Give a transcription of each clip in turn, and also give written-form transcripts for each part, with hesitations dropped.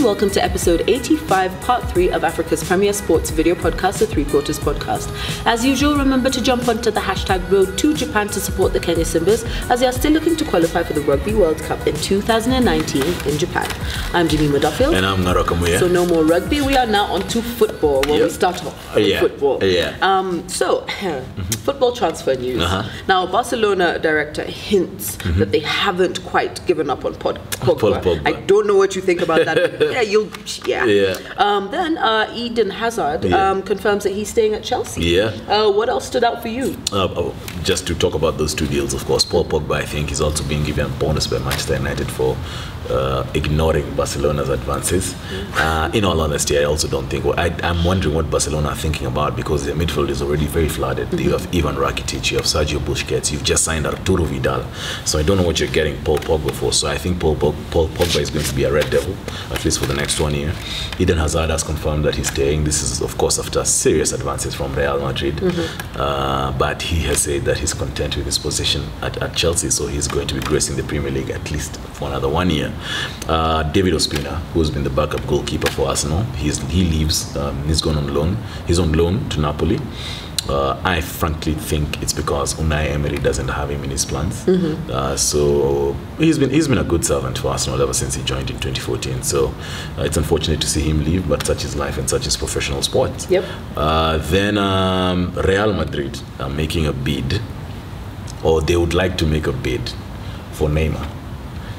welcome to episode 85, part 3 of Africa's premier sports video podcast, the 3 Quarters Podcast. As usual, remember to jump onto the hashtag Road to Japan to support the Kenya Simbas as they are still looking to qualify for the Rugby World Cup in 2019 in Japan. I'm Jemima Duffield. And I'm Narakamuya. So no more rugby, we are now on to football. Well, we start off with football. Football transfer news. Now, Barcelona director hints that they haven't quite given up on Pogba. I don't know what you think about that. Then Eden Hazard confirms that he's staying at Chelsea. What else stood out for you? Just to talk about those two deals, of course, Paul Pogba, I think, is also being given a bonus by Manchester United for ignoring Barcelona's advances. In all honesty, I also don't think... I'm wondering what Barcelona are thinking about, because their midfield is already very flooded. You have Ivan Rakitic, you have Sergio Busquets, you've just signed Arturo Vidal. So I don't know what you're getting Paul Pogba for. So I think Paul Pogba is going to be a Red Devil, at least for the next 1 year. Eden Hazard has confirmed that he's staying. This is, of course, after serious advances from Real Madrid. But he has said that he's content with his position at Chelsea, so he's going to be gracing the Premier League at least for another 1 year. David Ospina, who's been the backup goalkeeper for Arsenal, he leaves. He's gone on loan. He's on loan to Napoli. I frankly think it's because Unai Emery doesn't have him in his plans. So he's been a good servant for Arsenal ever since he joined in 2014. So it's unfortunate to see him leave, but such is life and such is professional sports. Then Real Madrid are making a bid, or they would like to make a bid for Neymar.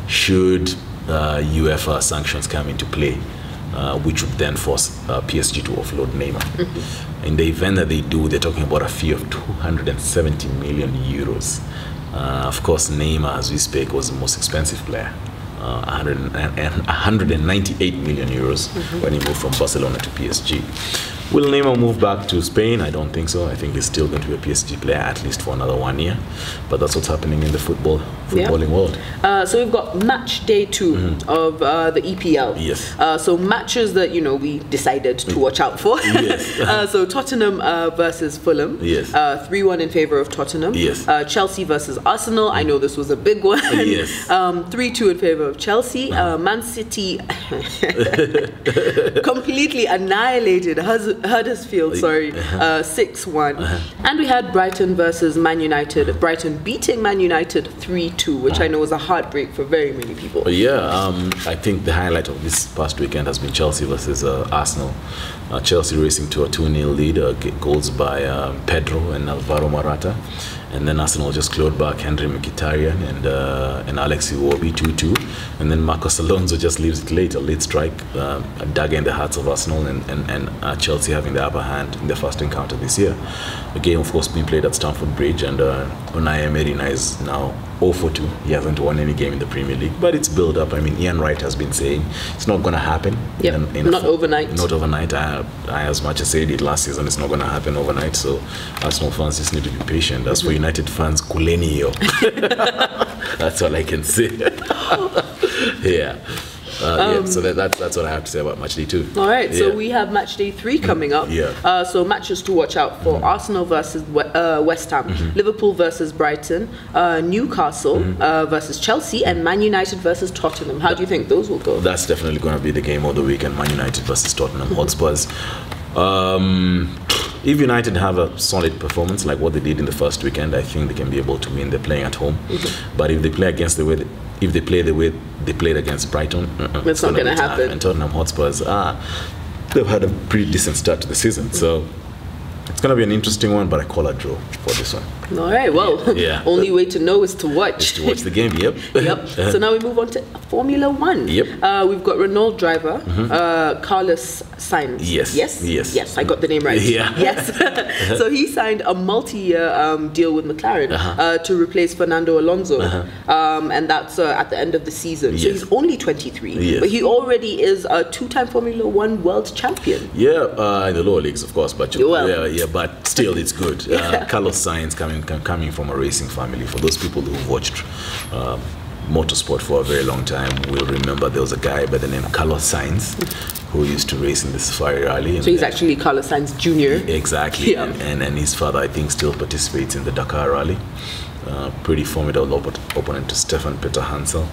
Should UEFA sanctions come into play, which would then force PSG to offload Neymar. In the event that they do, they're talking about a fee of 270 million euros. Of course, Neymar, as we speak, was the most expensive player. 198 million euros when he moved from Barcelona to PSG. Will Neymar move back to Spain? I don't think so. I think he's still going to be a PSG player at least for another 1 year. But that's what's happening in the footballing world. So we've got match day 2 of the EPL. So matches that we decided to watch out for. So Tottenham versus Fulham. 3-1 in favor of Tottenham. Chelsea versus Arsenal. I know this was a big one. 3-2 in favor of Chelsea. Man City completely annihilated Huddersfield, 6-1. And we had Brighton versus Man United. Brighton beating Man United 3-2, which I know was a heartbreak for very many people. I think the highlight of this past weekend has been Chelsea versus Arsenal. Chelsea racing to a 2-0 lead, goals by Pedro and Alvaro Morata. And then Arsenal just clawed back Henry Mkhitaryan and Alex Iwobi 2-2. And then Marcos Alonso just leaves it late, a late strike, a dagger in the hearts of Arsenal and Chelsea having the upper hand in their first encounter this year. The game, of course, being played at Stamford Bridge, and Unai Emery is now 0-2. He hasn't won any game in the Premier League, but it's built up. I mean, Ian Wright has been saying it's not going to happen. Not overnight. Not overnight. I as much as said it last season, it's not going to happen overnight. So Arsenal fans just need to be patient. As for United fans, kuleni yo. That's all I can say. So that's what I have to say about match day 2. All right, so we have match day 3 coming up. So matches to watch out for: Arsenal versus West Ham, Liverpool versus Brighton, Newcastle versus Chelsea, and Man United versus Tottenham. How do you think those will go? That's definitely going to be the game of the weekend: Man United versus Tottenham Hotspurs. If United have a solid performance like what they did in the first weekend, I think they can be able to win. They're playing at home. But if they play against the way they played against Brighton, it's not going to happen. And Tottenham Hotspurs, they've had a pretty decent start to the season. So it's going to be an interesting one, but I call a draw for this one. All right, well, only way to know is to watch. Is to watch the game, So now we move on to Formula 1. We've got Renault driver, Carlos Sainz. Yes, I got the name right. So he signed a multi-year deal with McLaren to replace Fernando Alonso. And that's at the end of the season. So he's only 23, but he already is a 2-time Formula 1 world champion. In the lower leagues, of course, but but still it's good. Carlos Sainz coming from a racing family. For those people who've watched motorsport for a very long time will remember there was a guy by the name Carlos Sainz who used to race in the Safari Rally. So he's actually Carlos Sainz Jr. Exactly. And his father, I think, still participates in the Dakar Rally. pretty formidable opponent to Stefan Peter Hansel.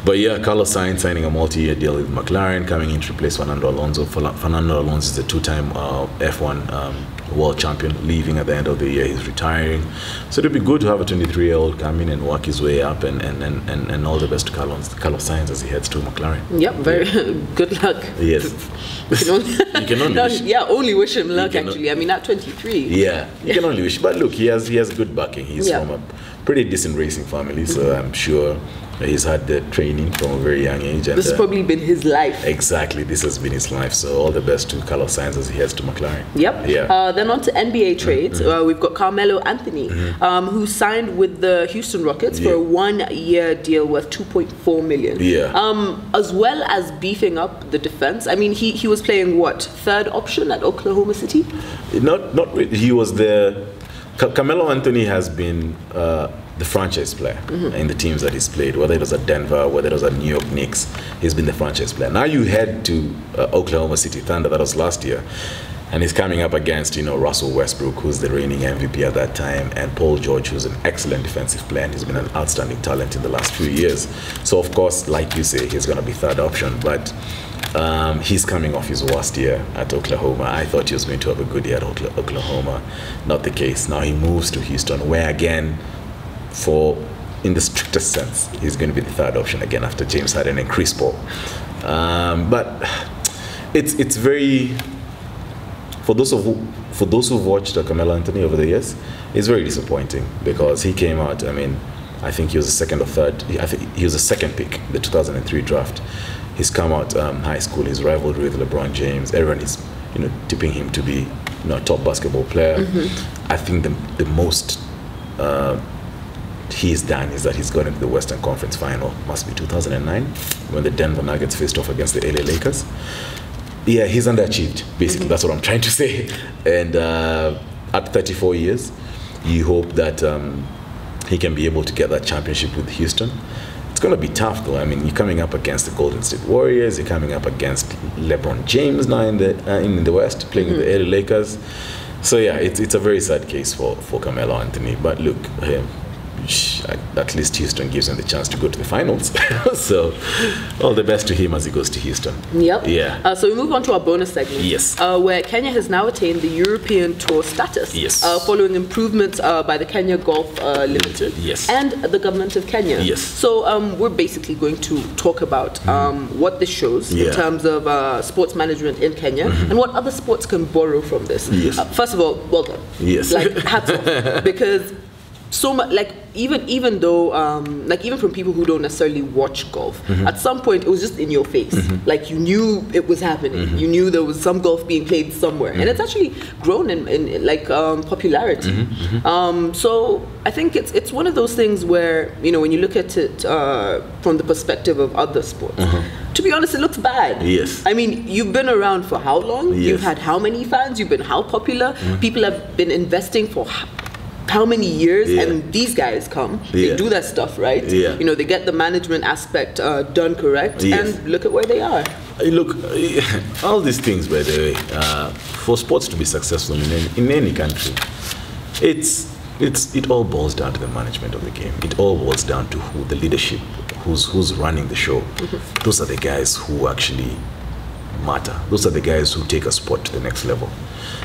But yeah, Carlos Sainz signing a multi-year deal with McLaren, coming in to replace Fernando Alonso. Fernando Alonso is the two-time F1 world champion, leaving at the end of the year. He's retiring. So it'd be good to have a 23-year-old come in and work his way up, and all the best to Carlos Sainz as he heads to McLaren. Yep, very good luck. Yes. You can only wish. Yeah, only wish him luck, actually. I mean, at 23. Yeah, you can only wish. But look, he has good backing. He's from a pretty decent racing family, so I'm sure he's had the training from a very young age. And this has probably been his life. Exactly, this has been his life. So all the best to Carlos Sainz as he heads to McLaren. Yep. Yeah. Then on to N.B.A. trades. We've got Carmelo Anthony, who signed with the Houston Rockets for a 1-year deal worth $2.4 million. Yeah. As well as beefing up the defense. I mean, he was playing what, third option at Oklahoma City? Not really. He was the Carmelo Anthony has been the franchise player in the teams that he's played, whether it was at Denver, whether it was at New York Knicks. He's been the franchise player. Now you head to Oklahoma City Thunder, that was last year, and he's coming up against, Russell Westbrook, who's the reigning MVP at that time, and Paul George, who's an excellent defensive player, and he's been an outstanding talent in the last few years. So of course, like you say, he's going to be third option, but he's coming off his worst year at Oklahoma. I thought he was going to have a good year at Oklahoma. Not the case. Now he moves to Houston, where again, in the strictest sense, he's going to be the third option again after James Harden and Chris Paul. But it's very, for those who've watched Carmelo Anthony over the years, it's very disappointing, because he came out, I mean, I think he was the second or third, I think he was the second pick, the 2003 draft. He's come out high school, he's rivaled with LeBron James. Everyone is, tipping him to be, a top basketball player. I think the most he's done is that he's gone into the Western Conference Final. Must be 2009 when the Denver Nuggets faced off against the LA Lakers. Yeah, he's underachieved. Basically, that's what I'm trying to say. And at 34 years, you hope that he can be able to get that championship with Houston. It's going to be tough, though. I mean, you're coming up against the Golden State Warriors. You're coming up against LeBron James now in the West, playing with the LA Lakers. So yeah, it's a very sad case for Carmelo Anthony. But look, at least Houston gives him the chance to go to the finals. So all the best to him as he goes to Houston. Yep. Yeah. So we move on to our bonus segment. Yes. Where Kenya has now attained the European Tour status. Yes. Following improvements by the Kenya Golf Limited. Yes. And the government of Kenya. Yes. So we're basically going to talk about what this shows in terms of sports management in Kenya and what other sports can borrow from this. Yes. First of all, well done. Yes. Like, hats off. Because so much, like, even though like, even from people who don't necessarily watch golf, at some point it was just in your face. Like, you knew it was happening. You knew there was some golf being played somewhere, and it's actually grown in like popularity. So I think it's one of those things where, when you look at it from the perspective of other sports, to be honest, it looks bad. Yes. I mean, you've been around for how long? Yes. You've had how many fans? You've been how popular? People have been investing for how many years, and these guys come, they do that stuff right, they get the management aspect done correct, and look at where they are. Look, all these things, by the way, for sports to be successful in any country, it all boils down to the management of the game. It all boils down to the leadership, who's running the show. Those are the guys who actually matter. Those are the guys who take a sport to the next level.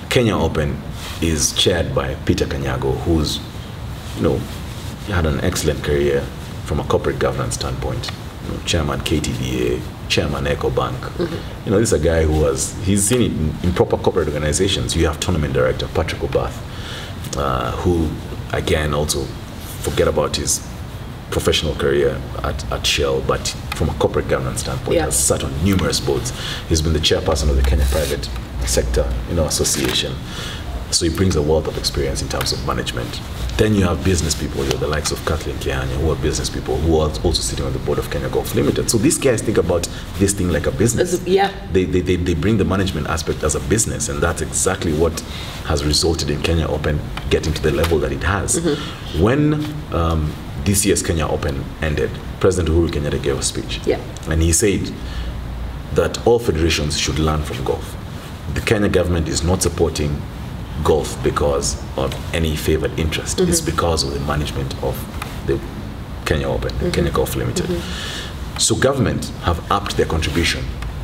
Kenya Open is chaired by Peter Kanyago, who's, had an excellent career from a corporate governance standpoint. Chairman KTDA, Chairman EcoBank. This is a guy he's seen it in proper corporate organizations. You have tournament director Patrick Obath, who, again, also forget about his professional career at Shell, but from a corporate governance standpoint, has sat on numerous boards. He's been the chairperson of the Kenya Private Sector Association. So he brings a wealth of experience in terms of management. Then you have business people, the likes of Kathleen Keanya, who are business people who are also sitting on the board of Kenya Golf Limited. So these guys think about this thing like a business. They bring the management aspect as a business, and that's exactly what has resulted in Kenya Open getting to the level that it has. When this year's Kenya Open ended, President Uhuru Kenyatta gave a speech. And he said that all federations should learn from golf. The Kenya government is not supporting golf because of any favored interest. It's because of the management of the Kenya Open, Kenya Golf Limited. So government have upped their contribution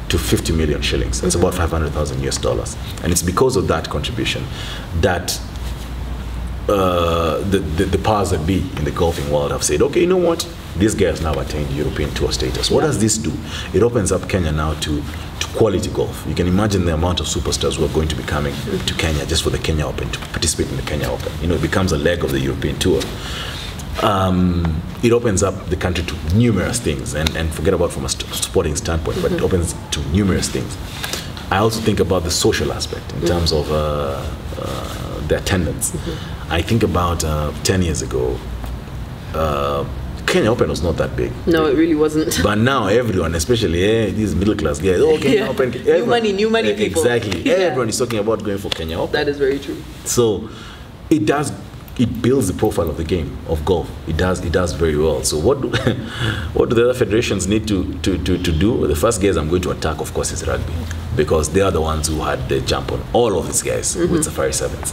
to 50 million shillings. That's about $500,000 US. And it's because of that contribution that the powers that be in the golfing world have said, okay, you know what? These guys now attained European Tour status. What does this do? It opens up Kenya now to quality golf. You can imagine the amount of superstars who are going to be coming to Kenya just for the Kenya Open, to participate in the Kenya Open. You know, it becomes a leg of the European Tour. It opens up the country to numerous things, and forget about from a sporting standpoint, but it opens to numerous things. I also think about the social aspect in terms of the attendance. I think about 10 years ago, Kenya Open was not that big. No, it really wasn't. But now everyone, especially these middle class guys, Kenya Open. New money people. Exactly. Everyone is talking about going for Kenya Open. That is very true. So it builds the profile of the game of golf. It does very well. So what do the other federations need to do? The first guys I'm going to attack, of course, is rugby, because they are the ones who had the jump on all of these guys with Safari Sevens.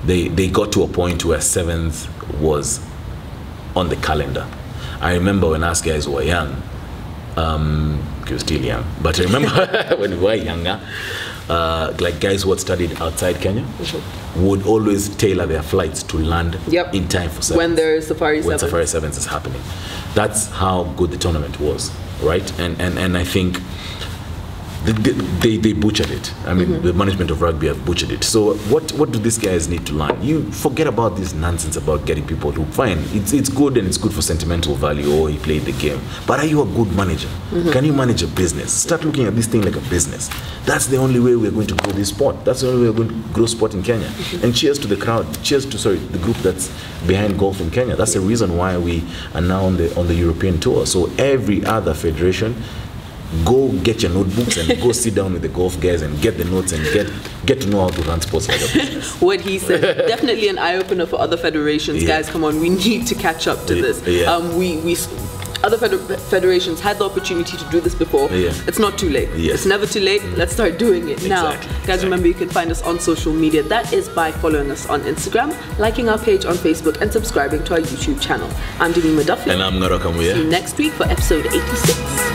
They got to a point where Sevens was on the calendar. I remember when us guys were young, we were still young, but I remember when we were younger, like guys who had studied outside Kenya would always tailor their flights to land in time for Sevens. When there is Safari Sevens. When Safari Sevens is happening. That's how good the tournament was, right? And I think they butchered it. I mean, the management of rugby have butchered it. So what do these guys need to learn? You forget about this nonsense about getting people to, fine, it's good and it's good for sentimental value, or he played the game. But are you a good manager? Can you manage a business? Start looking at this thing like a business. That's the only way we're going to grow this sport. That's the only way we're going to grow sport in Kenya. And cheers to the crowd. Cheers to, the group that's behind golf in Kenya. That's the reason why we are now on the European Tour. So every other federation, go get your notebooks and go sit down with the golf guys and get the notes and get to know how to run sports like a business. What he said, definitely an eye-opener for other federations. Guys, come on, we need to catch up to this. Other federations had the opportunity to do this before. It's not too late. It's never too late. Let's start doing it now. Guys, remember you can find us on social media. That is by following us on Instagram, liking our page on Facebook, and subscribing to our YouTube channel. I'm Demi Maduffy. And I'm Ngaro Kamuya. See you next week for episode 86.